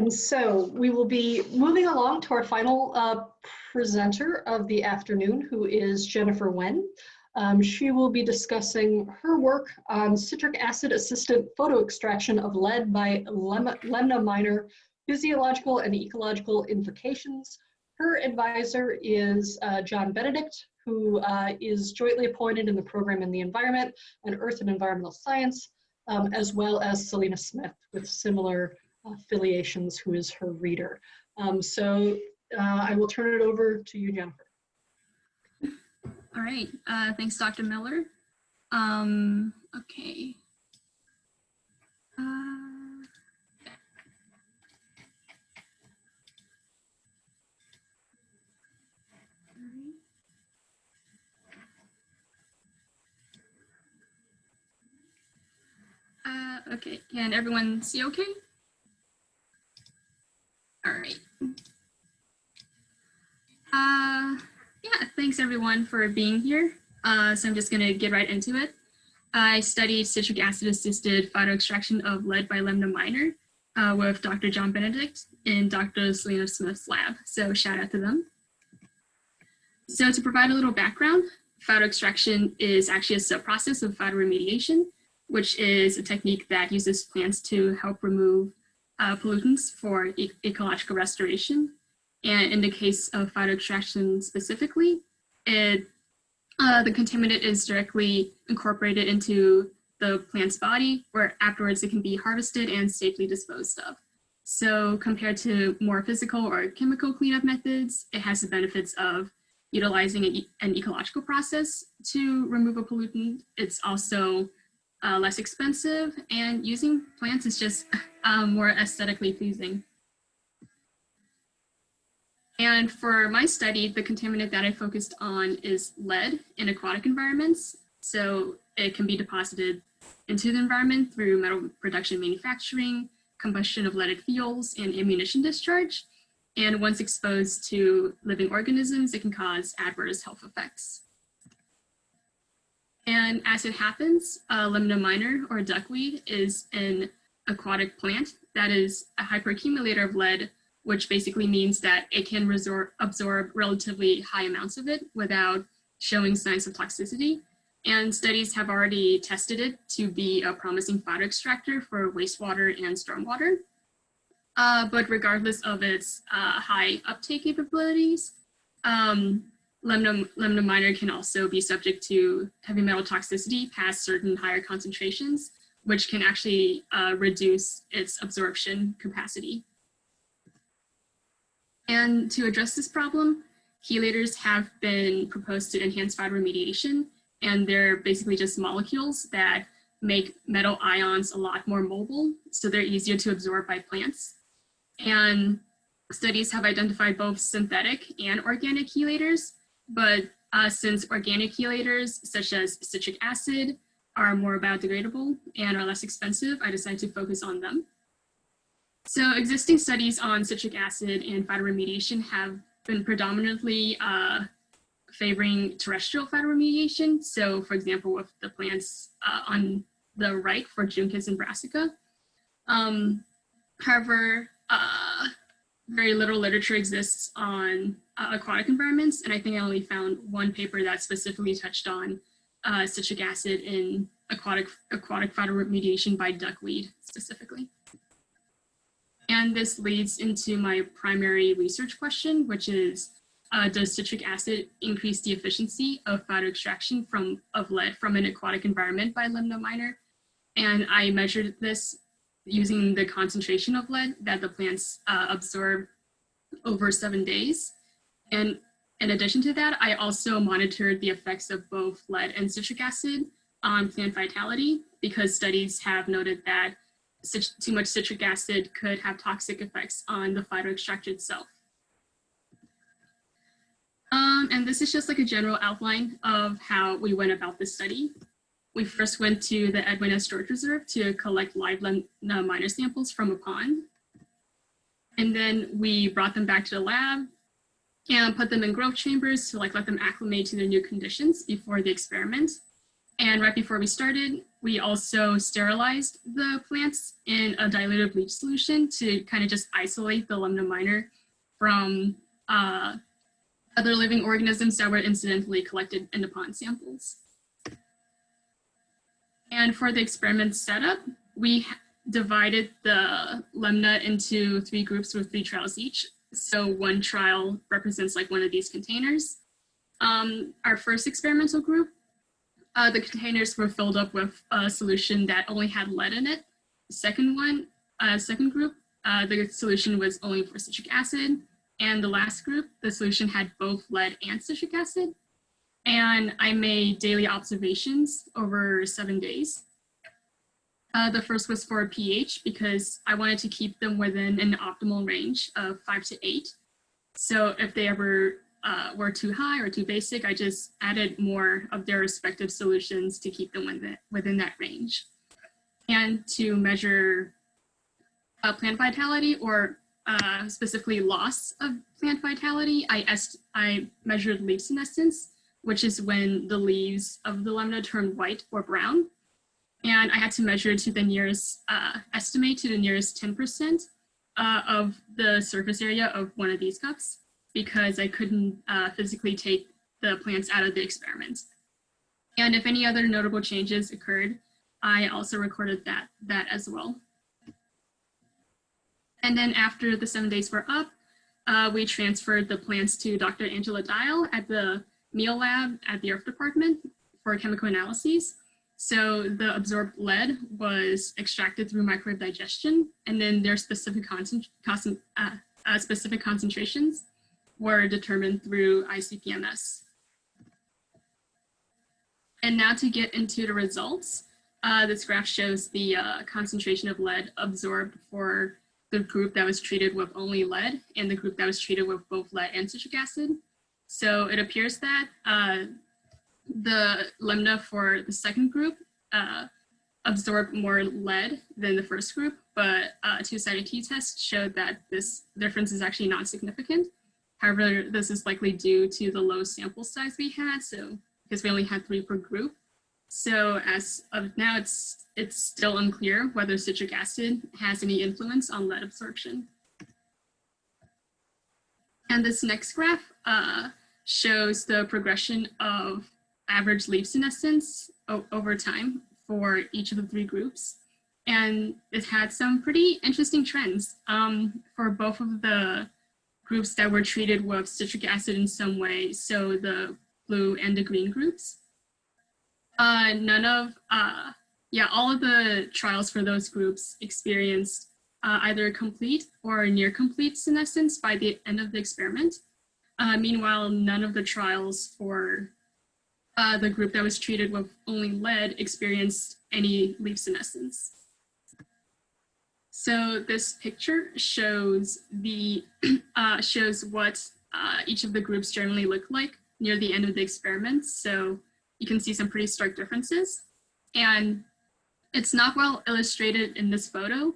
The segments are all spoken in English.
So we will be moving along to our final presenter of the afternoon, who is Jennifer Wen. She will be discussing her work on citric acid-assisted photoextraction of lead by lemna minor, physiological and ecological implications. Her advisor is John Benedict, who is jointly appointed in the program in the environment and earth and environmental science, as well as Selena Smith with similar affiliations, who is her reader. I will turn it over to you, Jennifer. All right, thanks, Dr. Miller. Okay. Okay, can everyone see okay? All right. Yeah, thanks everyone for being here. So I'm just gonna get right into it. I studied citric acid-assisted phytoextraction of lead by lemna minor with Dr. John Benedict in Dr. Selena Smith's lab. So shout out to them. So to provide a little background, phytoextraction is actually a sub-process of phytoremediation, which is a technique that uses plants to help remove pollutants for ecological restoration. And in the case of phytoextraction specifically, the contaminant is directly incorporated into the plant's body, where afterwards it can be harvested and safely disposed of. So compared to more physical or chemical cleanup methods, it has the benefits of utilizing an ecological process to remove a pollutant. It's also less expensive, and using plants is just more aesthetically pleasing. And for my study, the contaminant that I focused on is lead in aquatic environments. So it can be deposited into the environment through metal production manufacturing, combustion of leaded fuels, and ammunition discharge. And once exposed to living organisms, it can cause adverse health effects. And as it happens, lemna minor, or duckweed, is an aquatic plant that is a hyperaccumulator of lead, which basically means that it can absorb relatively high amounts of it without showing signs of toxicity. And studies have already tested it to be a promising phytoextractor for wastewater and stormwater. But regardless of its high uptake capabilities, lemna minor can also be subject to heavy metal toxicity past certain higher concentrations, which can actually reduce its absorption capacity. And to address this problem, chelators have been proposed to enhance phytoremediation, and they're basically just molecules that make metal ions a lot more mobile, so they're easier to absorb by plants. And studies have identified both synthetic and organic chelators, but since organic chelators, such as citric acid, are more biodegradable and are less expensive, I decided to focus on them. So existing studies on citric acid and phytoremediation have been predominantly favoring terrestrial phytoremediation. So for example, with the plants on the right for Juncus and Brassica. However, very little literature exists on aquatic environments, and I think I only found one paper that specifically touched on citric acid in aquatic phytoremediation by duckweed specifically. And this leads into my primary research question, which is, does citric acid increase the efficiency of phytoextraction of lead from an aquatic environment by lemna minor? And I measured this using the concentration of lead that the plants absorb over 7 days. And in addition to that, I also monitored the effects of both lead and citric acid on plant vitality, because studies have noted that too much citric acid could have toxic effects on the phytoextractor itself. And this is just like a general outline of how we went about this study. We first went to the Edwin S. George Reserve to collect live lemna minor samples from a pond. And then we brought them back to the lab and put them in growth chambers to let them acclimate to their new conditions before the experiment. And right before we started, we also sterilized the plants in a diluted bleach solution to kind of just isolate the lemna minor from other living organisms that were incidentally collected in the pond samples. And for the experiment setup, we divided the lemna into 3 groups with 3 trials each. So one trial represents like one of these containers. Our first experimental group, the containers were filled up with a solution that only had lead in it. Second group, the solution was only for citric acid. And the last group, the solution had both lead and citric acid. And I made daily observations over 7 days. The first was for pH because I wanted to keep them within an optimal range of 5 to 8. So if they ever were too high or too basic, I just added more of their respective solutions to keep them within that range. And to measure plant vitality, or specifically loss of plant vitality, I measured leaf senescence, which is when the leaves of the lemna turn white or brown. And I had to measure to the nearest, estimate to the nearest 10% of the surface area of one of these cups, because I couldn't physically take the plants out of the experiment. And if any other notable changes occurred, I also recorded that as well. And then after the 7 days were up, we transferred the plants to Dr. Angela Dial at the meal lab at the Earth Department for chemical analyses. So the absorbed lead was extracted through microwave digestion, and then their specific concentrations were determined through ICP-MS. And now to get into the results, this graph shows the concentration of lead absorbed for the group that was treated with only lead and the group that was treated with both lead and citric acid. So it appears that the lemna for the second group absorbed more lead than the first group, but a two-sided t-test showed that this difference is actually not significant. However, this is likely due to the low sample size we had, so because we only had 3 per group. So as of now, it's still unclear whether citric acid has any influence on lead absorption. And this next graph shows the progression of average leaf senescence over time for each of the 3 groups. And it had some pretty interesting trends for both of the groups that were treated with citric acid in some way, so the blue and the green groups. All of the trials for those groups experienced either complete or near complete senescence by the end of the experiment. Meanwhile, none of the trials for the group that was treated with only lead experienced any leaf senescence. So this picture shows what each of the groups generally look like near the end of the experiment. So you can see some pretty stark differences. And it's not well illustrated in this photo,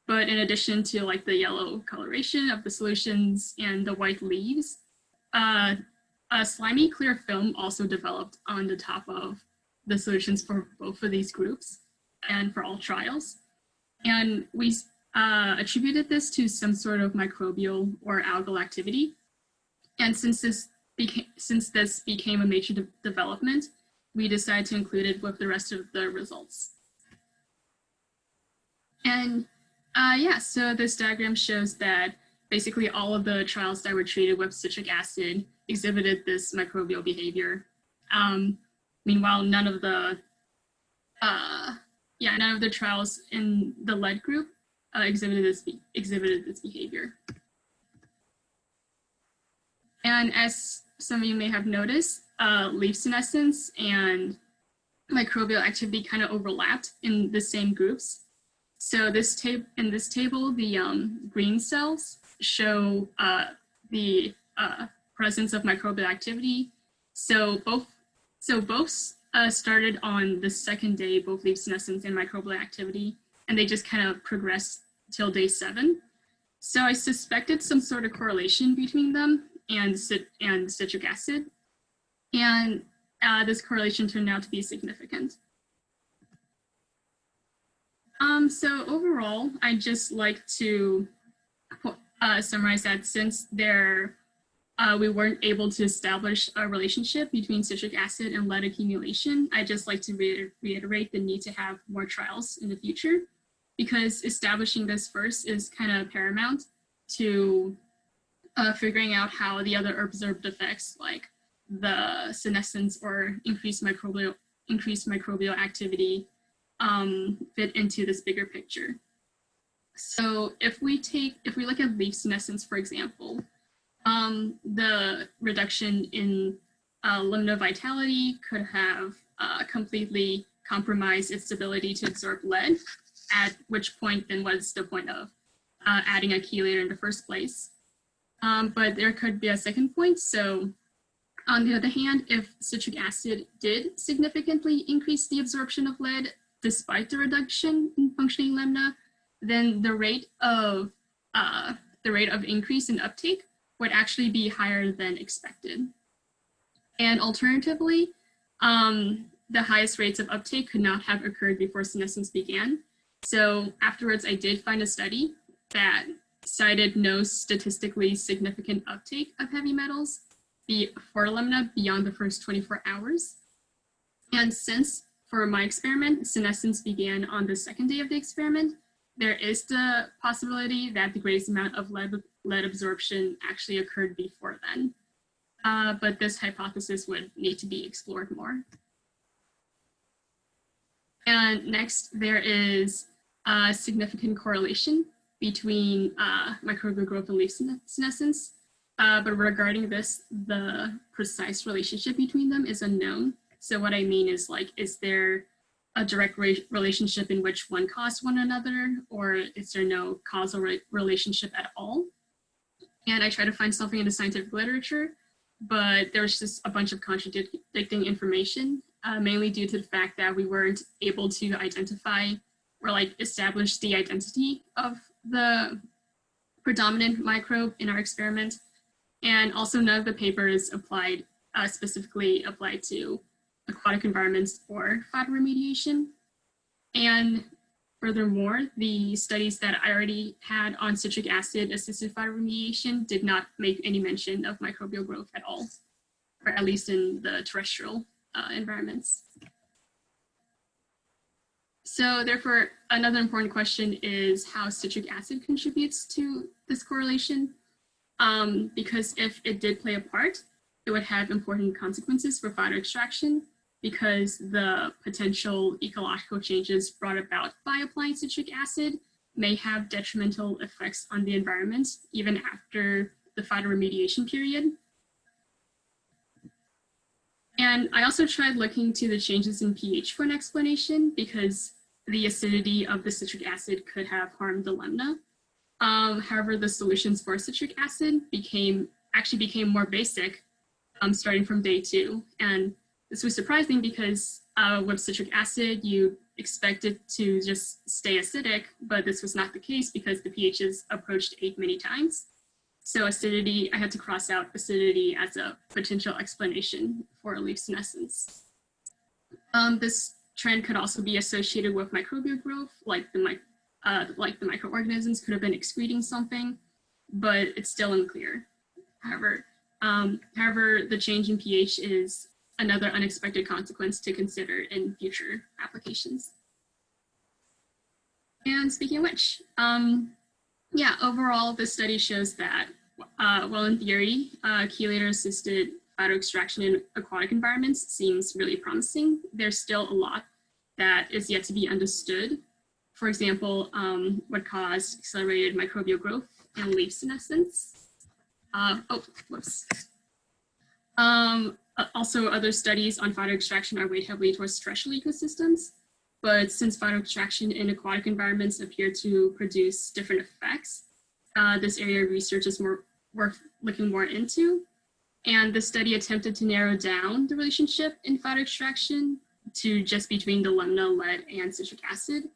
but in addition to like the yellow coloration of the solutions and the white leaves, a slimy clear film also developed on the top of the solutions for both of these groups and for all trials. And we attributed this to some sort of microbial or algal activity. And since this became a major development, we decided to include it with the rest of the results. And so this diagram shows that basically all of the trials that were treated with citric acid exhibited this microbial behavior. Meanwhile, none of the trials in the lead group exhibited this behavior. And as some of you may have noticed, leaf senescence and microbial activity kind of overlapped in the same groups. So in this table, the green cells show the presence of microbial activity. So both started on the second day, both leaf senescence and microbial activity, and they just kind of progressed till day 7. So I suspected some sort of correlation between them and citric acid, and this correlation turned out to be significant. So overall, I just like to summarize that since we weren't able to establish a relationship between citric acid and lead accumulation, I just like to reiterate the need to have more trials in the future, because establishing this first is kind of paramount to figuring out how the other observed effects like the senescence or increased microbial activity fit into this bigger picture. So if we look at leaf senescence, for example, the reduction in limna vitality could have completely compromised its ability to absorb lead, at which point then was the point of adding a chelator in the first place. But there could be a second point. So on the other hand, if citric acid did significantly increase the absorption of lead despite the reduction in functioning lemna, then the rate of increase in uptake would actually be higher than expected. And alternatively, the highest rates of uptake could not have occurred before senescence began. So afterwards, I did find a study that cited no statistically significant uptake of heavy metals for lemna beyond the first 24 hours. And since, for my experiment, senescence began on the second day of the experiment, there is the possibility that the greatest amount of lead absorption actually occurred before then. But this hypothesis would need to be explored more. And next, there is a significant correlation between microbial growth and leaf senescence. But regarding this, the precise relationship between them is unknown. So what I mean is, like, is there a direct relationship in which one caused one another, or is there no causal relationship at all? And I tried to find something in the scientific literature, but there was just a bunch of contradicting information, mainly due to the fact that we weren't able to identify or like establish the identity of the predominant microbe in our experiment. And also none of the papers specifically applied to aquatic environments or phytoremediation. And furthermore, the studies that I already had on citric acid assisted phytoremediation did not make any mention of microbial growth at all, or at least in the terrestrial environments. So therefore, another important question is how citric acid contributes to this correlation. Because if it did play a part, it would have important consequences for phytoextraction, because the potential ecological changes brought about by applying citric acid may have detrimental effects on the environment, even after the phytoremediation period. And I also tried looking to the changes in pH for an explanation, because the acidity of the citric acid could have harmed the lemna. However, the solutions for citric acid actually became more basic starting from day 2. And this was surprising because with citric acid, you expect it to just stay acidic, but this was not the case because the pHs approached 8 many times. So acidity, I had to cross out acidity as a potential explanation for leaf senescence. This trend could also be associated with microbial growth, like the microorganisms could have been excreting something, but it's still unclear. However, the change in pH is another unexpected consequence to consider in future applications. And speaking of which, yeah, overall, this study shows that, well, in theory, chelator-assisted phytoextraction in aquatic environments seems really promising. There's still a lot that is yet to be understood. For example, what caused accelerated microbial growth and leaf senescence. Also, other studies on phytoextraction are weighted heavily towards terrestrial ecosystems, but since phytoextraction in aquatic environments appear to produce different effects, this area of research is worth looking more into. And the study attempted to narrow down the relationship in phytoextraction to just between the lemna, lead, and citric acid,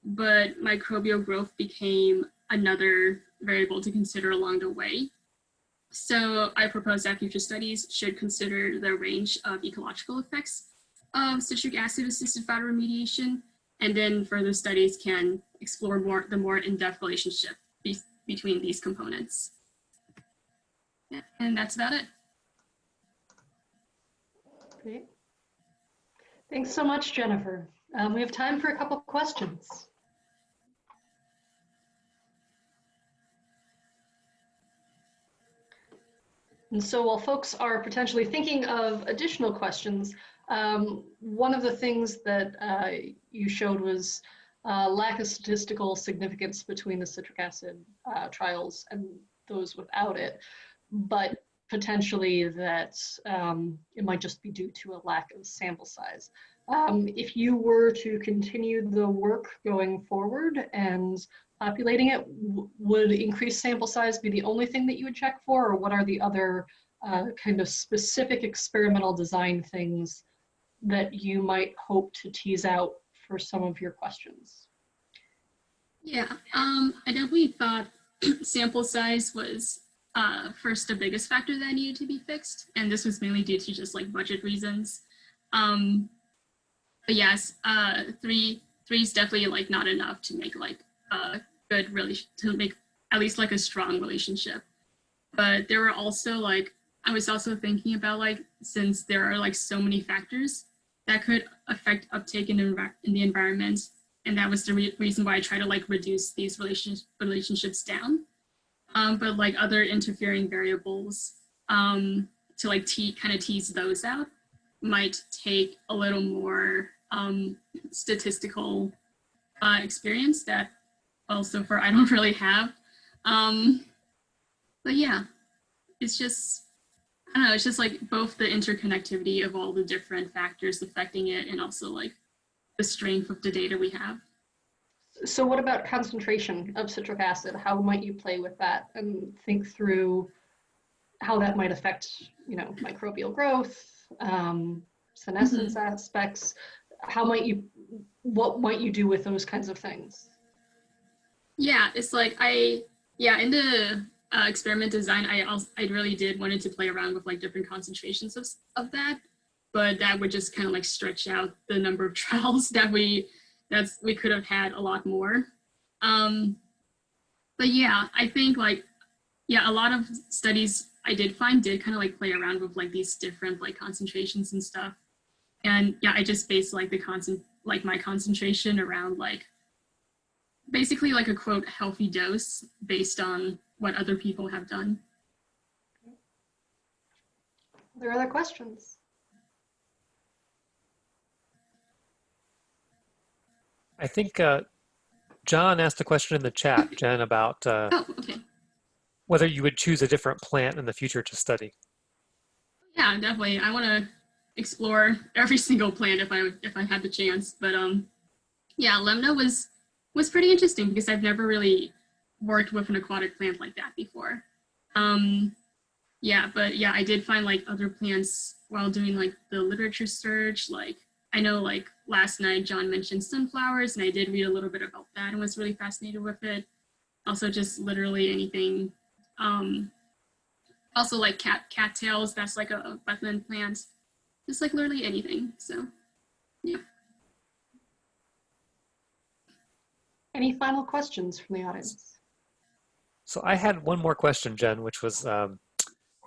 but microbial growth became another variable to consider along the way. So I propose that future studies should consider the range of ecological effects of citric acid-assisted phytoremediation and then further studies can explore the more in-depth relationship between these components. Yeah, and that's about it. Great. Thanks so much, Jennifer. We have time for a couple questions. And so while folks are potentially thinking of additional questions, one of the things that you showed was lack of statistical significance between the citric acid trials and those without it, but potentially that it might just be due to a lack of sample size. If you were to continue the work going forward and populating it, would increased sample size be the only thing that you would check for, or what are the other kind of specific experimental design things that you might hope to tease out for some of your questions? Yeah, I definitely thought sample size was first the biggest factor that needed to be fixed, and this was mainly due to just like budget reasons. But yes, three is definitely like not enough to make like a good relation, to make at least like a strong relationship. But there were also like, I was also thinking about like, since there are like so many factors that could affect uptake in the environment, and that was the reason why I try to like reduce these relationships down. But like other interfering variables to like kind of tease those out might take a little more statistical experience that also for I don't really have. But yeah, it's just, I don't know, it's just like both the interconnectivity of all the different factors affecting it and also like the strength of the data we have. So what about concentration of citric acid? How might you play with that and think through how that might affect, you know, microbial growth, senescence aspects? How might you, what might you do with those kinds of things? Yeah, it's like in the experiment design, I really did wanted to play around with like different concentrations of that, but that would just kind of like stretch out the number of trials that we could have had a lot more. But yeah, I think like, yeah, a lot of studies I did find did kind of like play around with like these different like concentrations and stuff. And yeah, I just based like my concentration around like basically like a quote healthy dose based on what other people have done. Are there other questions? I think John asked a question in the chat, Jen, about Okay. whether you would choose a different plant in the future to study. Yeah, definitely. I want to explore every single plant if I had the chance. But yeah, lemna was pretty interesting because I've never really worked with an aquatic plant like that before. Yeah, but yeah, I did find like other plants while doing like the literature search. Like I know like last night John mentioned sunflowers, and I did read a little bit about that and was really fascinated with it. Also just literally anything. Also like cattails, that's like a wetland plant. Just like literally anything, so yeah. Any final questions from the audience? So I had one more question, Jen, which was,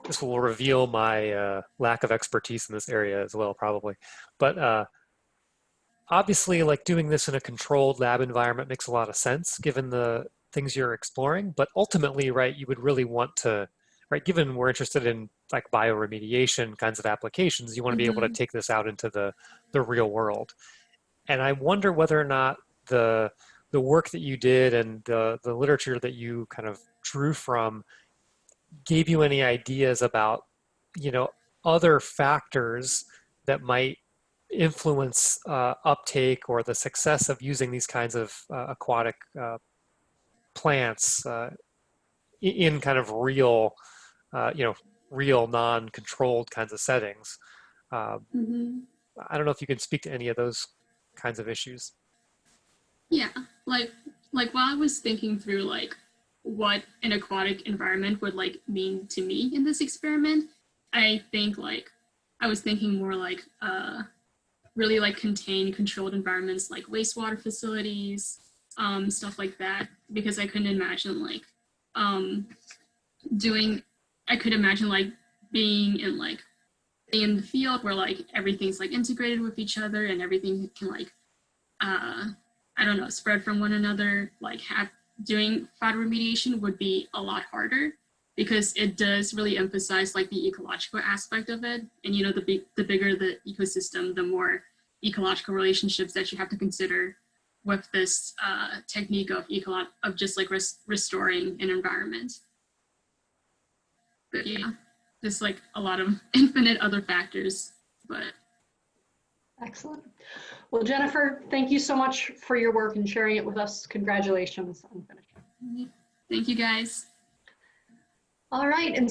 this will reveal my lack of expertise in this area as well, probably. But obviously, like doing this in a controlled lab environment makes a lot of sense given the things you're exploring. But ultimately, right, you would really want to, right, given we're interested in like bioremediation kinds of applications, you want to be able to take this out into the real world. And I wonder whether or not the work that you did and the literature that you kind of drew from gave you any ideas about, you know, other factors that might influence uptake or the success of using these kinds of aquatic plants in kind of real, you know, real non-controlled kinds of settings. I don't know if you can speak to any of those kinds of issues. Yeah, like while I was thinking through like what an aquatic environment would like mean to me in this experiment, I think like I was thinking more like really like contain controlled environments like wastewater facilities, stuff like that, because I couldn't imagine like I could imagine like being in the field where like everything's like integrated with each other and everything can like I don't know, spread from one another. Like doing fire remediation would be a lot harder because it does really emphasize like the ecological aspect of it. And you know, the bigger the ecosystem, the more ecological relationships that you have to consider with this technique of just like restoring an environment. But yeah, there's like a lot of infinite other factors, but. Excellent. Well, Jennifer, thank you so much for your work and sharing it with us. Congratulations on finishing. Thank you guys. All right. And